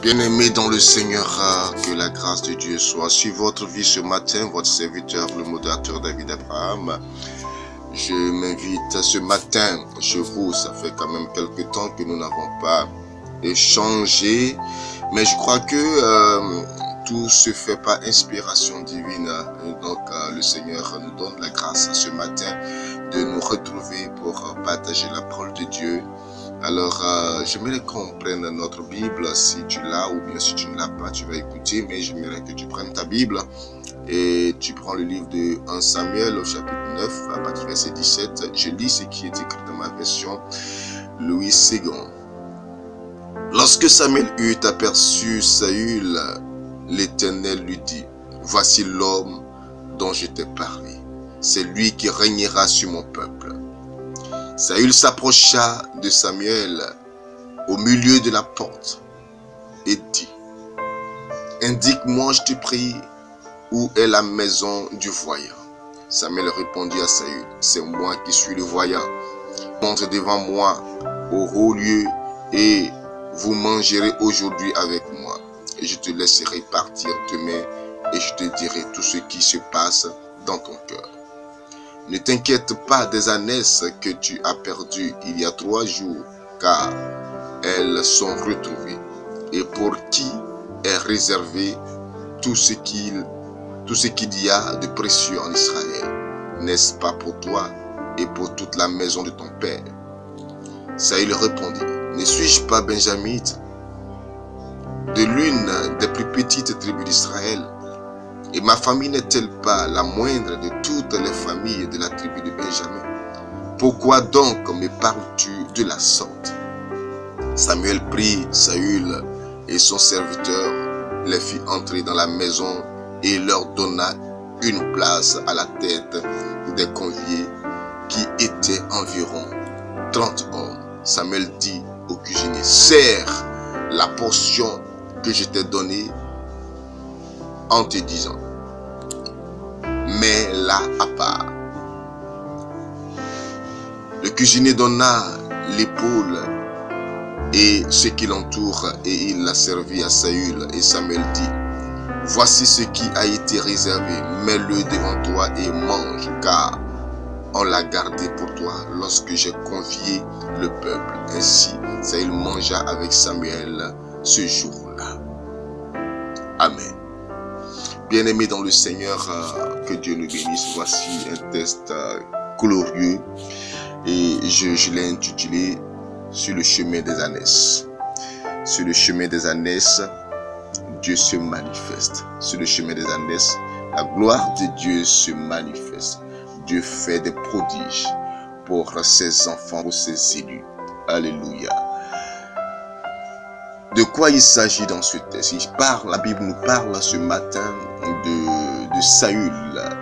Bien-aimés dans le Seigneur, que la grâce de Dieu soit sur votre vie ce matin. Votre serviteur, le modérateur David Abraham. Je m'invite ce matin chez vous. Ça fait quand même quelque temps que nous n'avons pas échangé. Mais je crois que tout se fait par inspiration divine. Donc le Seigneur nous donne la grâce ce matin de nous retrouver pour partager la parole de Dieu. Alors, j'aimerais qu'on prenne notre Bible, si tu l'as ou bien si tu ne l'as pas, tu vas écouter, mais j'aimerais que tu prennes ta Bible et tu prends le livre de 1 Samuel au chapitre 9, à partir du verset 17. Je lis ce qui est écrit dans ma version Louis II. Lorsque Samuel eut aperçu Saül, l'Éternel lui dit, « Voici l'homme dont je t'ai parlé, c'est lui qui régnera sur mon peuple. » Saül s'approcha de Samuel au milieu de la porte et dit, « Indique-moi, je te prie, où est la maison du voyant. » Samuel répondit à Saül, « C'est moi qui suis le voyant. Monte devant moi au haut lieu et vous mangerez aujourd'hui avec moi. Et je te laisserai partir demain et je te dirai tout ce qui se passe dans ton cœur. Ne t'inquiète pas des ânesses que tu as perdues il y a 3 jours, car elles sont retrouvées, et pour qui est réservé tout ce qu'il y a de précieux en Israël, n'est-ce pas pour toi et pour toute la maison de ton père? » Saül répondit, « Ne suis-je pas benjamite, de l'une des plus petites tribus d'Israël? Et ma famille n'est-elle pas la moindre de toutes les familles de la tribu de Benjamin? Pourquoi donc me parles-tu de la sorte? » Samuel prit Saül et son serviteur, les fit entrer dans la maison et leur donna une place à la tête des conviés qui étaient environ 30 hommes. Samuel dit au cuisinier, « Serre la portion que je t'ai donnée en te disant, mets-la à part. » Le cuisinier donna l'épaule et ce qui l'entoure et il la servit à Saül. Et Samuel dit, « Voici ce qui a été réservé, mets-le devant toi et mange, car on l'a gardé pour toi lorsque j'ai convié le peuple. » Ainsi, Saül mangea avec Samuel ce jour-là. Amen. Bien-aimés dans le Seigneur, que Dieu nous bénisse. Voici un texte glorieux et je l'ai intitulé « Sur le chemin des ânesses ». Sur le chemin des ânesses, Dieu se manifeste. Sur le chemin des ânesses, la gloire de Dieu se manifeste. Dieu fait des prodiges pour ses enfants, pour ses élus. Alléluia. De quoi il s'agit dans ce texte? La Bible nous parle ce matin de Saül.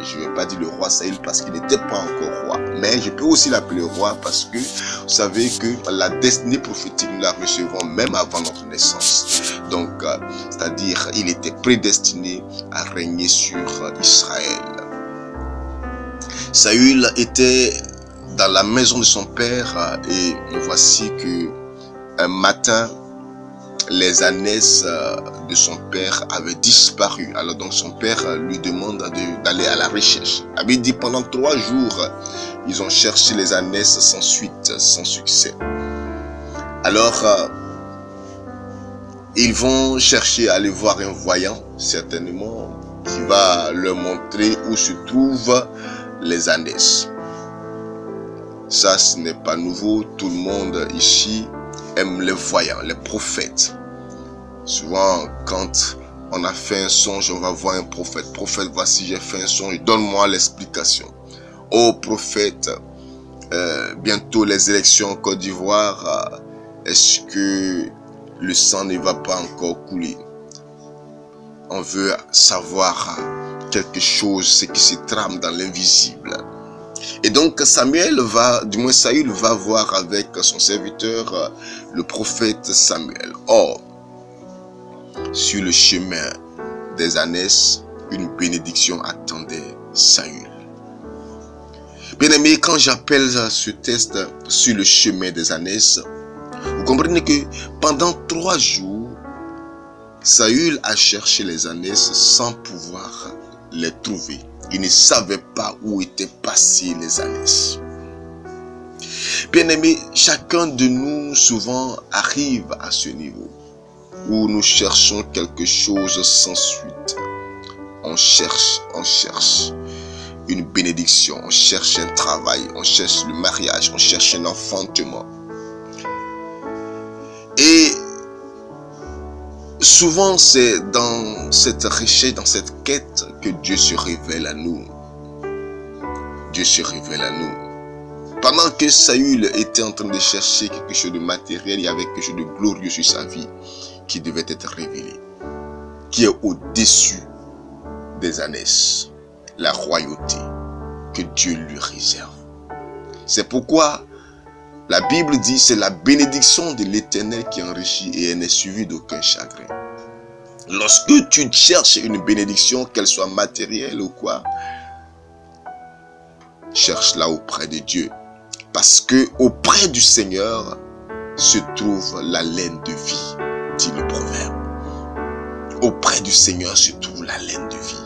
Je ne vais pas dire le roi Saül parce qu'il n'était pas encore roi. Mais je peux aussi l'appeler roi parce que vous savez que la destinée prophétique, nous la recevons même avant notre naissance. Donc, c'est-à-dire, il était prédestiné à régner sur Israël. Saül était dans la maison de son père et voici que un matin, les ânesses de son père avaient disparu. Alors donc son père lui demande d'aller à la recherche. Il avait dit pendant 3 jours, ils ont cherché les ânesses sans suite, sans succès. Alors, ils vont chercher à aller voir un voyant, certainement, qui va leur montrer où se trouvent les ânesses. Ça, ce n'est pas nouveau. Tout le monde ici aime les voyants, les prophètes. Souvent, quand on a fait un songe, on va voir un prophète. Prophète, voici, j'ai fait un songe, donne-moi l'explication. Oh prophète, bientôt les élections en Côte d'Ivoire, est-ce que le sang ne va pas encore couler? On veut savoir quelque chose, ce qui se trame dans l'invisible. Et donc Saül va voir avec son serviteur le prophète Samuel. Or, sur le chemin des ânesses, une bénédiction attendait Saül. Bien-aimés, quand j'appelle ce test sur le chemin des ânesses, vous comprenez que pendant 3 jours, Saül a cherché les ânesses sans pouvoir les trouver. Il ne savait pas où étaient passées les ânesses. Bien-aimés, chacun de nous souvent arrive à ce niveau où nous cherchons quelque chose sans suite. On cherche une bénédiction, on cherche un travail, on cherche le mariage, on cherche un enfantement. Et souvent, c'est dans cette recherche, dans cette quête que Dieu se révèle à nous. Dieu se révèle à nous. Pendant que Saül était en train de chercher quelque chose de matériel, il y avait quelque chose de glorieux sur sa vie qui devait être révélé, qui est au-dessus des ânesses, la royauté que Dieu lui réserve. C'est pourquoi la Bible dit, c'est la bénédiction de l'Éternel qui enrichit et elle n'est suivie d'aucun chagrin. Lorsque tu cherches une bénédiction, qu'elle soit matérielle ou quoi, cherche-la auprès de Dieu. Parce que auprès du Seigneur se trouve la laine de vie, dit le proverbe. Auprès du Seigneur se trouve la laine de vie.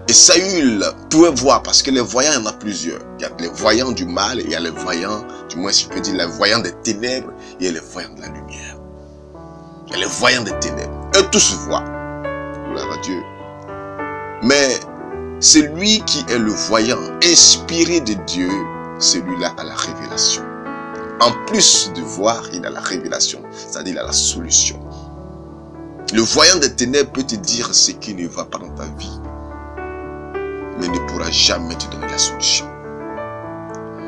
Et Saül pouvait voir, parce que les voyants, il y en a plusieurs. Il y a les voyants du mal, et il y a les voyants, du moins si je peux dire, les voyants des ténèbres, et il y a les voyants de la lumière. Il y a les voyants des ténèbres. Eux tous voient. Gloire à Dieu. Mais celui qui est le voyant, inspiré de Dieu, celui-là a la révélation. En plus de voir, il a la révélation, c'est-à-dire il a la solution. Le voyant des ténèbres peut te dire ce qui ne va pas dans ta vie, mais ne pourra jamais te donner la solution.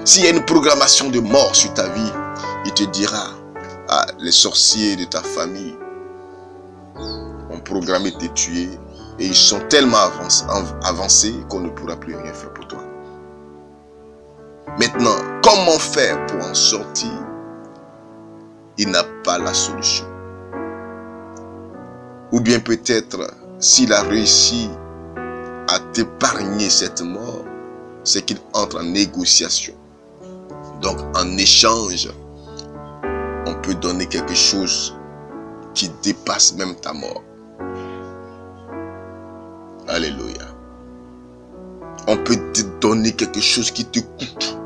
S'il y a une programmation de mort sur ta vie, il te dira, ah, les sorciers de ta famille ont programmé de te tuer et ils sont tellement avancés qu'on ne pourra plus rien faire pour toi. Maintenant, comment faire pour en sortir? Il n'a pas la solution. Ou bien peut-être, s'il a réussi à t'épargner cette mort, c'est qu'il entre en négociation. Donc, en échange, on peut donner quelque chose qui dépasse même ta mort. Alléluia. On peut te donner quelque chose qui te coûte.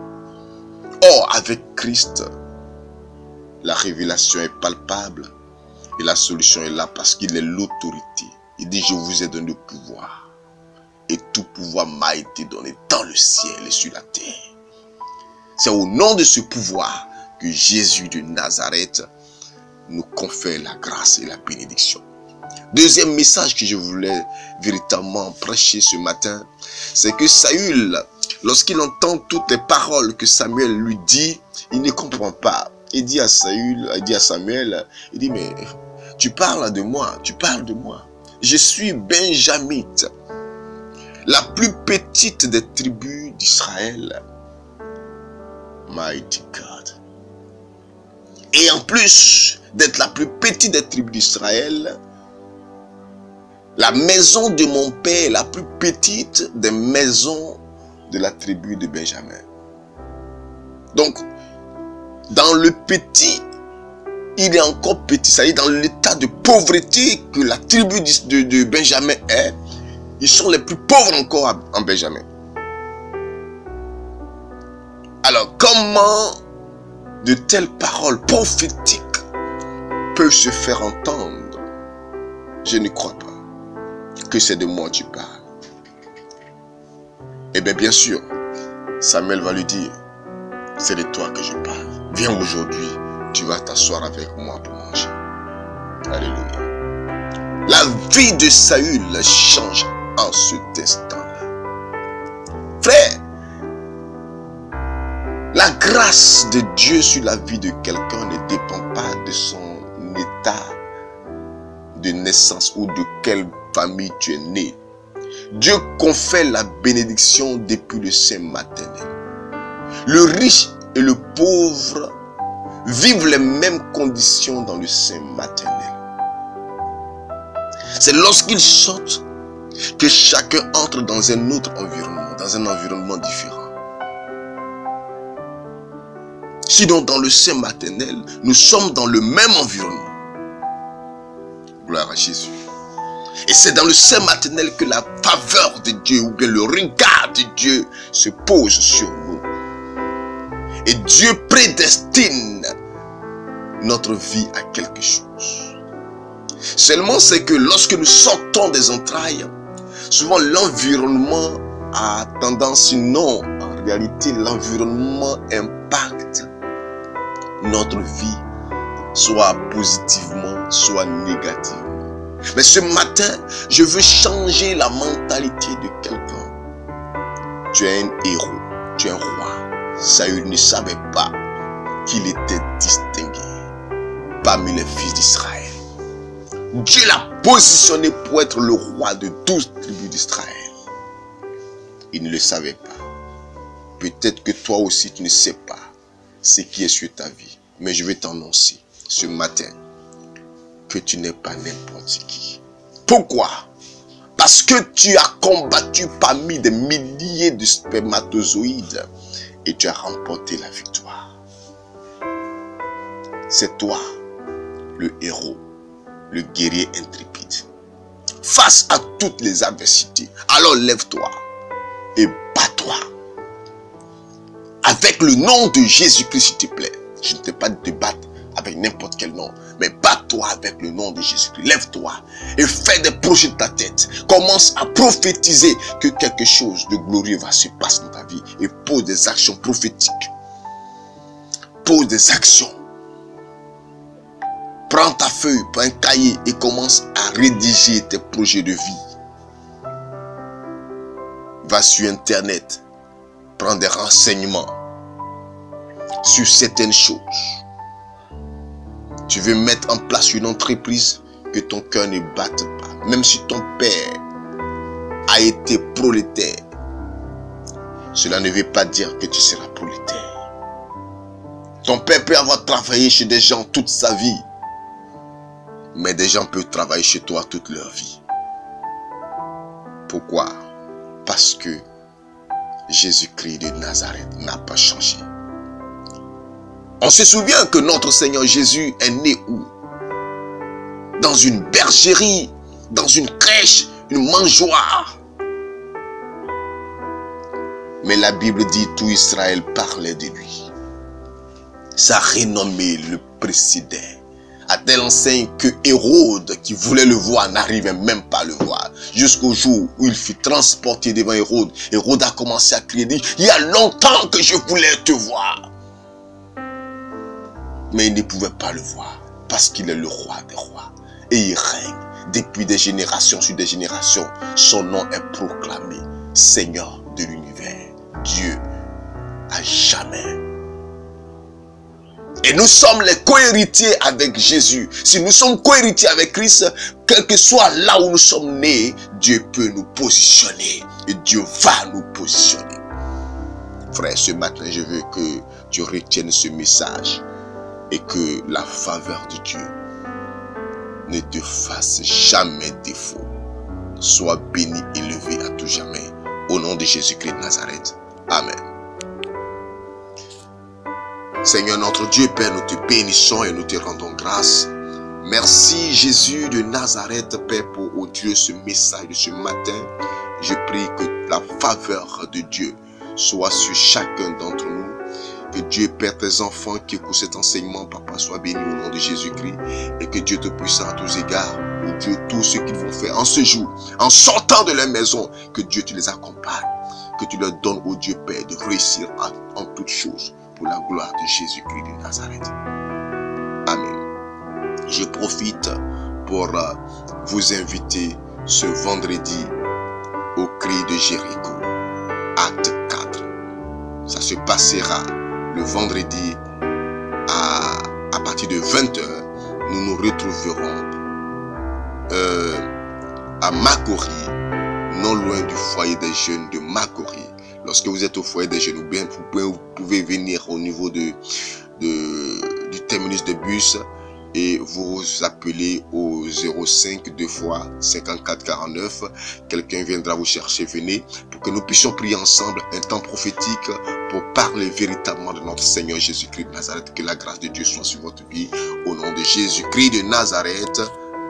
Or, avec Christ, la révélation est palpable et la solution est là parce qu'il est l'autorité. Il dit, je vous ai donné le pouvoir. Et tout pouvoir m'a été donné dans le ciel et sur la terre. C'est au nom de ce pouvoir que Jésus de Nazareth nous confère la grâce et la bénédiction. Deuxième message que je voulais véritablement prêcher ce matin, c'est que Saül, lorsqu'il entend toutes les paroles que Samuel lui dit, il ne comprend pas. Il dit à Samuel, il dit, mais tu parles de moi, Je suis benjamite, la plus petite des tribus d'Israël. Mighty God. Et en plus d'être la plus petite des tribus d'Israël, la maison de mon père est la plus petite des maisons de la tribu de Benjamin. Donc, dans le petit, il est encore petit. C'est-à-dire dans l'état de pauvreté que la tribu de Benjamin est, ils sont les plus pauvres encore en Benjamin. Alors, comment de telles paroles prophétiques peuvent se faire entendre? Je ne crois pas que c'est de moi que tu parles. Eh bien sûr, Samuel va lui dire, c'est de toi que je parle. Viens aujourd'hui, tu vas t'asseoir avec moi pour manger. Alléluia. La vie de Saül change en cet instant-là. Frère, la grâce de Dieu sur la vie de quelqu'un ne dépend pas de son état de naissance ou de quelle famille tu es né. Dieu confère la bénédiction depuis le sein maternel. Le riche et le pauvre vivent les mêmes conditions dans le sein maternel. C'est lorsqu'ils sortent que chacun entre dans un autre environnement, dans un environnement différent. Sinon, dans le sein maternel, nous sommes dans le même environnement. Gloire à Jésus. Et c'est dans le sein maternel que la faveur de Dieu ou bien le regard de Dieu se pose sur nous. Et Dieu prédestine notre vie à quelque chose. Seulement c'est que lorsque nous sortons des entrailles, souvent l'environnement a tendance, non, en réalité l'environnement impacte notre vie, soit positivement, soit négativement. Mais ce matin, je veux changer la mentalité de quelqu'un. Tu es un héros, tu es un roi. Saül ne savait pas qu'il était distingué parmi les fils d'Israël. Dieu l'a positionné pour être le roi de 12 tribus d'Israël. Il ne le savait pas. Peut-être que toi aussi tu ne sais pas ce qui est sur ta vie. Mais je vais t'annoncer ce matin que tu n'es pas n'importe qui. Pourquoi? Parce que tu as combattu parmi des milliers de spermatozoïdes et tu as remporté la victoire. C'est toi, le héros, le guerrier intrépide. Face à toutes les adversités, alors lève-toi et bats-toi. Avec le nom de Jésus-Christ, s'il te plaît. Je ne t'ai pas de battre avec n'importe quel nom, mais bats-toi avec le nom de Jésus-Christ. Lève-toi et fais des projets de ta tête. Commence à prophétiser que quelque chose de glorieux va se passer dans ta vie et pose des actions prophétiques. Pose des actions. Prends ta feuille, prends un cahier et commence à rédiger tes projets de vie. Va sur Internet, prends des renseignements sur certaines choses. Tu veux mettre en place une entreprise, que ton cœur ne batte pas. Même si ton père a été prolétaire, cela ne veut pas dire que tu seras prolétaire. Ton père peut avoir travaillé chez des gens toute sa vie, mais des gens peuvent travailler chez toi toute leur vie. Pourquoi? Parce que Jésus-Christ de Nazareth n'a pas changé. On se souvient que notre Seigneur Jésus est né où? Dans une bergerie, dans une crèche, une mangeoire. Mais la Bible dit tout Israël parlait de lui. Sa renommée le précédait. À telle enseigne que Hérode, qui voulait le voir, n'arrivait même pas à le voir. Jusqu'au jour où il fut transporté devant Hérode. Hérode a commencé à crier, dit, il y a longtemps que je voulais te voir. Mais il ne pouvait pas le voir, parce qu'il est le roi des rois. Et il règne depuis des générations sur des générations. Son nom est proclamé, Seigneur de l'univers, Dieu à jamais. Et nous sommes les co-héritiers avec Jésus. Si nous sommes co-héritiers avec Christ, quel que soit là où nous sommes nés, Dieu peut nous positionner. Et Dieu va nous positionner. Frère, ce matin, je veux que tu retiennes ce message. Et que la faveur de Dieu ne te fasse jamais défaut. Sois béni, élevé à tout jamais. Au nom de Jésus-Christ de Nazareth. Amen. Seigneur notre Dieu, Père, nous te bénissons et nous te rendons grâce. Merci Jésus de Nazareth, Père, pour, oh Dieu, ce message de ce matin. Je prie que la faveur de Dieu soit sur chacun d'entre nous. Que Dieu, Père, tes enfants qui écoutent cet enseignement, Papa, soient bénis au nom de Jésus-Christ. Et que Dieu te puisse à tous égards, oh Dieu, tout ce qu'ils vont faire en ce jour, en sortant de leur maison, que Dieu te les accompagne. Que tu leur donnes, oh Dieu, Père, de réussir en toutes choses pour la gloire de Jésus-Christ de Nazareth. Amen. Je profite pour vous inviter ce vendredi au cri de Jéricho, acte 4. Ça se passera le vendredi à partir de 20h. Nous nous retrouverons à Makori, non loin du foyer des jeunes de Makori. Lorsque vous êtes au foyer des jeunes, vous pouvez venir au niveau du terminus de bus et vous appelez au 05 2 fois 54 49. Quelqu'un viendra vous chercher. Venez pour que nous puissions prier ensemble un temps prophétique pour parler véritablement de notre Seigneur Jésus-Christ de Nazareth. Que la grâce de Dieu soit sur votre vie. Au nom de Jésus-Christ de Nazareth.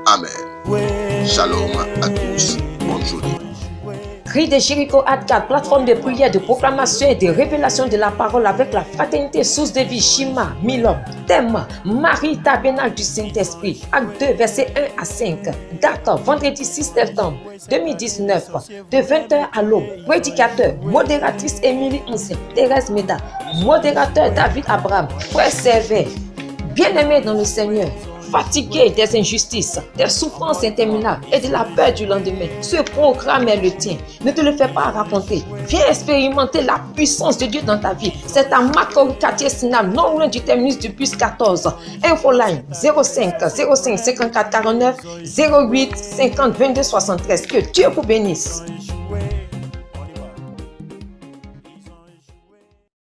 Amen. Shalom à tous. Bonne journée. Cri de Jéricho Adkat, plateforme de prière, de proclamation et de révélation de la parole avec la fraternité source de vie, Shima, Milom. Thème, Marie, tabernacle du Saint-Esprit. Acte 2, versets 1 à 5. Date, vendredi 6 septembre 2019, de 20h à l'aube. Prédicateur, modératrice Émilie Ancien, Thérèse Méda. Modérateur David Abraham, frère Servet. Bien-aimé dans le Seigneur. Fatigué des injustices, des souffrances interminables et de la peur du lendemain, ce programme est le tien. Ne te le fais pas raconter. Viens expérimenter la puissance de Dieu dans ta vie. C'est à Makori quartier Sinam, non loin du terminus du bus 14. Infoline 05 05 54 49 08 50 22 73. Que Dieu vous bénisse.